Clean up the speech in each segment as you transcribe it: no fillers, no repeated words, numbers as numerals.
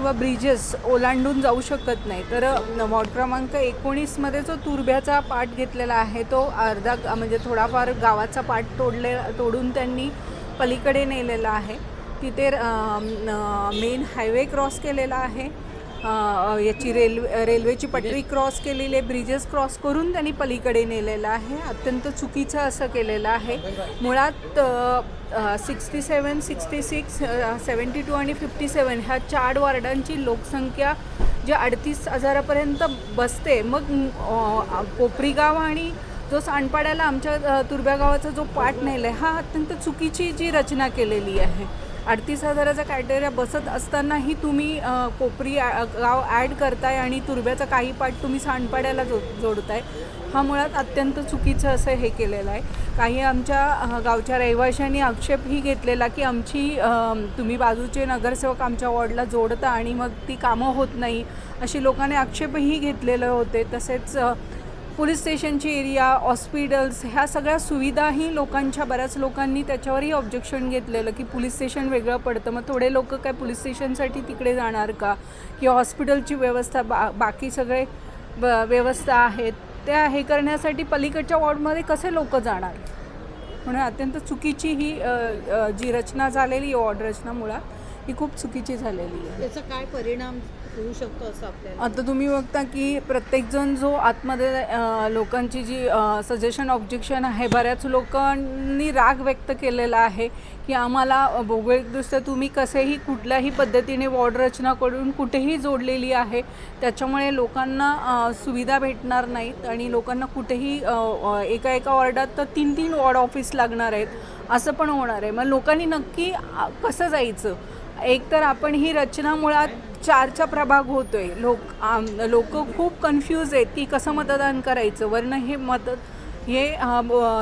किंवा ब्रिजेस ओलांडून जाऊ शकत नाही। तर वॉर्ड क्रमांक 19 मध्ये जो तुर्भ्याचा पाट घेतलेला आहे तो अर्धा म्हणजे थोडाफार गावाचा पाट तोडून त्यांनी पलीकडे नेलेला आहे। तिथे मेन हायवे क्रॉस केलेला आहे, याची रेल्वेची पटरी क्रॉस केलेली आहे, ब्रिजेस क्रॉस करून त्यांनी पलीकडे नेलेलं आहे। अत्यंत चुकीचं असं केलेलं आहे। मुळात 67, 66, 72 आणि 57 ह्या 4 वॉर्डांची लोकसंख्या जी 38,000पर्यंत बसते। मग कोपरी गाव आणि जो सांडपाड्याला आमच्या तुर्भ्या गावाचा जो पाट नेला आहे हा अत्यंत चुकीची जी रचना केलेली आहे। 38,000चा क्रायटेरिया बसत असतानाही तुम्ही कोपरी गाव ॲड करताय आणि तुर्भ्याचा काही पाट तुम्ही सांडपाड्याला जोडताय। हा मुळात अत्यंत चुकीचं असं हे केलेलं आहे। काही आमच्या गावच्या रहिवाशांनी आक्षेपही घेतलेला की आमची तुम्ही बाजूचे नगरसेवक आमच्या वॉर्डला जोडता आणि मग ती कामं होत नाही, अशी लोकांनी आक्षेपही घेतलेले होते। तसेच पोलीस स्टेशनची एरिया, हॉस्पिटल्स ह्या सगळ्या सुविधाही बऱ्याच लोकांनी त्याच्यावरही ऑब्जेक्शन घेतलेलं की पोलीस स्टेशन वेगळं पडतं, मग थोडे लोक काय पोलीस स्टेशनसाठी तिकडे जाणार का, किंवा हॉस्पिटलची व्यवस्था बाकी सगळे व्यवस्था आहेत त्या हे करण्यासाठी पलीकडच्या वॉर्डमध्ये कसे लोक जाणार। म्हणून अत्यंत चुकीची ही जी रचना झालेली वॉर्ड रचना मुळात ही खूप चुकीची झालेली आहे। त्याचा काय परिणाम होऊ शकतो असं आपल्याला आता तुम्ही बघता की प्रत्येकजण जो आतमध्ये लोकांची जी सजेशन ऑब्जेक्शन आहे, बऱ्याच लोकांनी राग व्यक्त केलेला आहे की आम्हाला भौगोलिकदृष्ट्या तुम्ही कसेही कुठल्याही पद्धतीने वॉर्ड रचना करून कुठेही जोडलेली आहे, त्याच्यामुळे लोकांना सुविधा भेटणार नाहीत आणि लोकांना कुठेही एका वॉर्डात तर 3-3 वॉर्ड ऑफिस लागणार आहेत असं पण होणार आहे। मग लोकांनी नक्की कसं जायचं? एक तर आपण ही रचना मुळात 4चा प्रभाग होतोय, लोक खूप कन्फ्यूज आहेत की कसं मतदान करायचं। वरनं हे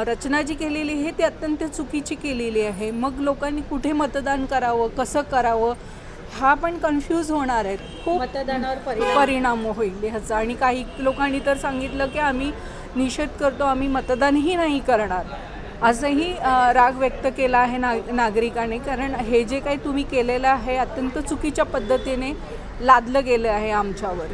रचना जी केलेली आहे ती अत्यंत चुकीची केलेली आहे। मग लोकांनी कुठे मतदान करावं, कसं करावं हा पण कन्फ्यूज होणार आहेत, खूप मतदानावर परिणाम होईल ह्याचा। आणि काही लोकांनी तर सांगितलं की आम्ही निषेध करतो, आम्ही मतदानही नाही करणार असंही राग व्यक्त केला आहे नागरिकांनी। कारण हे जे काही तुम्ही केलेलं आहे अत्यंत चुकीच्या पद्धतीने लादलं गेलं आहे आमच्यावर।